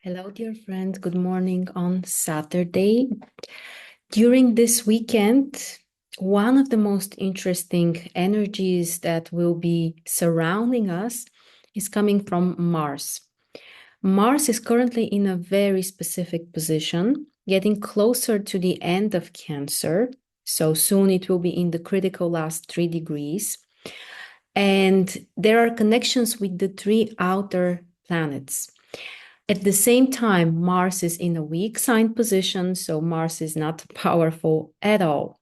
Hello, dear friends. Good morning on Saturday. During this weekend, one of the most interesting energies that will be surrounding us is coming from Mars. Mars is currently in a very specific position, getting closer to the end of Cancer. So soon it will be in the critical last 3 degrees. And there are connections with the 3 outer planets. At the same time, Mars is in a weak sign position, so Mars is not powerful at all.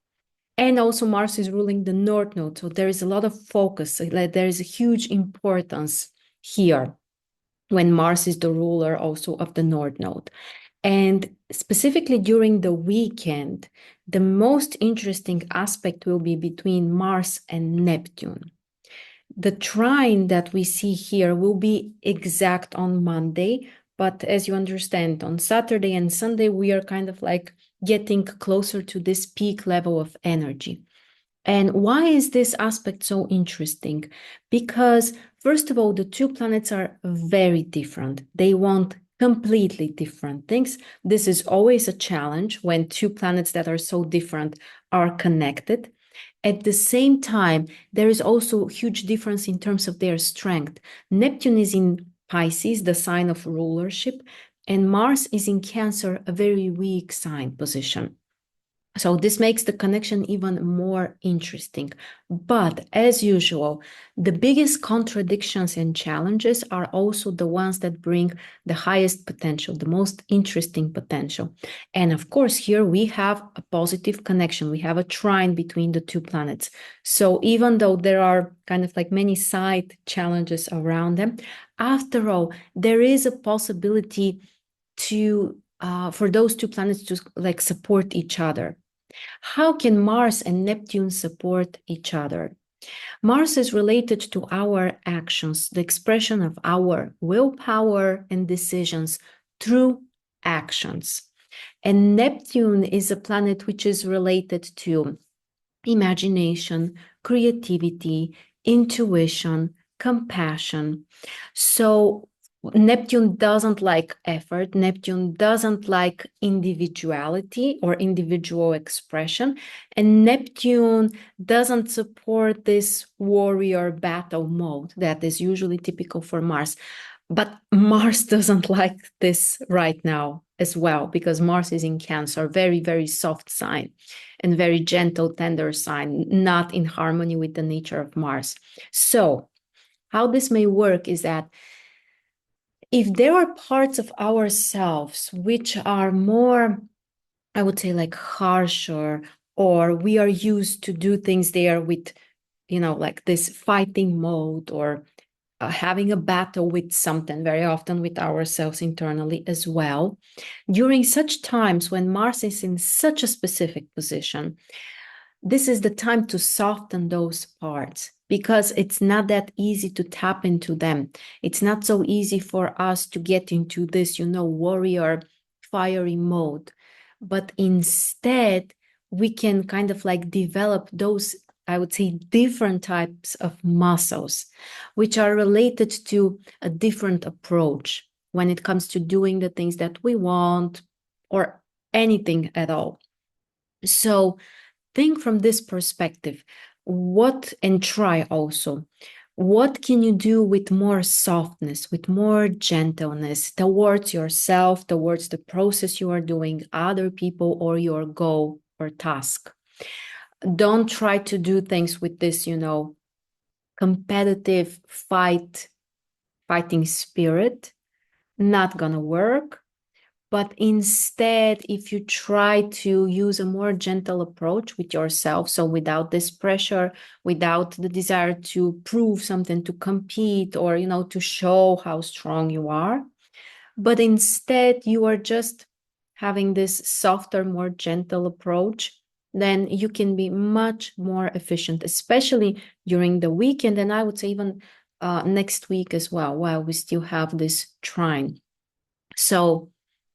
And also Mars is ruling the North Node, so there is a lot of focus, there is a huge importance here when Mars is the ruler also of the North Node. And specifically during the weekend, the most interesting aspect will be between Mars and Neptune. The trine that we see here will be exact on Monday, but as you understand, on Saturday and Sunday, we are kind of like getting closer to this peak level of energy. And why is this aspect so interesting? Because, first of all, the 2 planets are very different. They want completely different things. This is always a challenge when 2 planets that are so different are connected. At the same time, there is also a huge difference in terms of their strength. Neptune is in Pisces, the sign of rulership, and Mars is in Cancer, a very weak sign position. So this makes the connection even more interesting. But as usual, the biggest contradictions and challenges are also the ones that bring the highest potential, the most interesting potential. And of course, here we have a positive connection. We have a trine between the 2 planets. So even though there are kind of like many side challenges around them, after all, there is a possibility to for those 2 planets to like support each other. How can Mars and Neptune support each other? Mars is related to our actions, the expression of our willpower and decisions through actions. And Neptune is a planet which is related to imagination, creativity, intuition, compassion. So Neptune doesn't like effort. Neptune doesn't like individuality or individual expression. And Neptune doesn't support this warrior battle mode that is usually typical for Mars. But Mars doesn't like this right now as well, because Mars is in Cancer, very, very soft sign and very gentle, tender sign, not in harmony with the nature of Mars. So how this may work is that if there are parts of ourselves which are more, I would say, like harsher, or we are used to do things there with, like this fighting mode, or having a battle with something, very often with ourselves internally as well. During such times when Mars is in such a specific position, this is the time to soften those parts, because it's not that easy to tap into them. It's not so easy for us to get into this, warrior, fiery mode. But instead, we can kind of like develop those, I would say, different types of muscles, which are related to a different approach when it comes to doing the things that we want or anything at all. So think from this perspective, and try also, what can you do with more softness, with more gentleness towards yourself, towards the process you are doing, other people, or your goal or task? Don't try to do things with this, competitive fighting spirit. Not gonna work. But instead, if you try to use a more gentle approach with yourself, so without this pressure, without the desire to prove something, to compete, or, to show how strong you are, but instead you are just having this softer, more gentle approach, then you can be much more efficient, especially during the weekend. And I would say even next week as well, while we still have this trine. So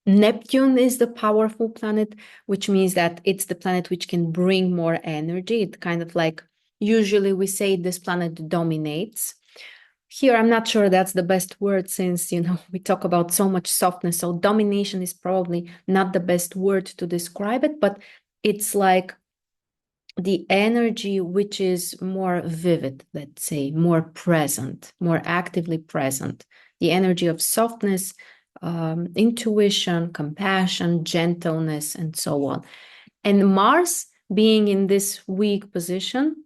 Neptune is the powerful planet, which means that it's the planet which can bring more energy. It kind of like, usually we say this planet dominates. here I'm not sure that's the best word, since, we talk about so much softness. So domination is probably not the best word to describe it, but it's like the energy which is more vivid, let's say, more present, more actively present. The energy of softness, intuition, compassion, gentleness, and so on. And Mars being in this weak position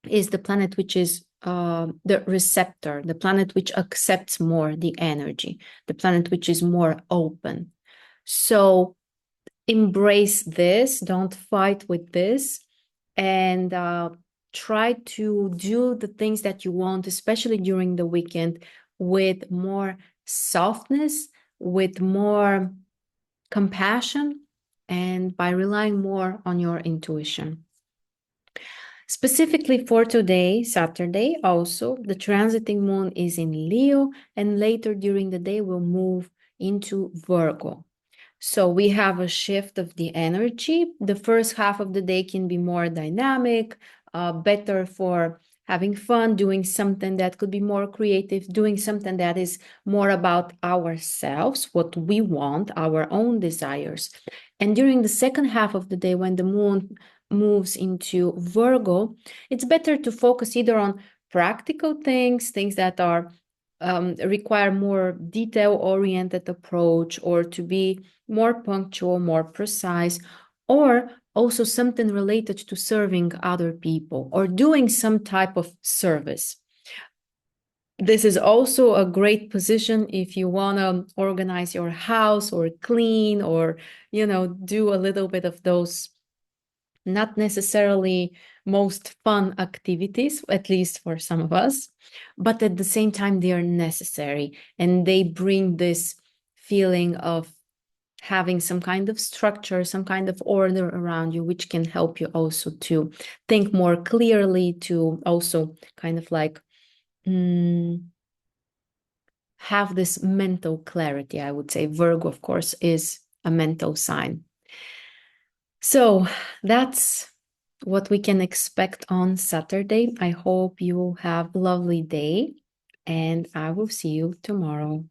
is the planet which is the receptor, the planet which accepts more the energy, the planet which is more open. So embrace this, don't fight with this, and try to do the things that you want, especially during the weekend, with more softness, with more compassion, and by relying more on your intuition. Specifically for today, Saturday, also, the transiting moon is in Leo, and later during the day will move into Virgo. So we have a shift of the energy. The first half of the day can be more dynamic, better for having fun, doing something that could be more creative, doing something that is more about ourselves, what we want, our own desires. And during the second half of the day, when the moon moves into Virgo, it's better to focus either on practical things, things that are require more detail-oriented approach, or to be more punctual, more precise, or also something related to serving other people or doing some type of service. This is also a great position if you want to organize your house or clean, or, do a little bit of those not necessarily most fun activities, at least for some of us, but at the same time, they are necessary, and they bring this feeling of having some kind of structure, some kind of order around you, which can help you also to think more clearly, to also kind of like have this mental clarity, I would say. Virgo, of course, is a mental sign. So that's what we can expect on Saturday. I hope you have a lovely day, and I will see you tomorrow.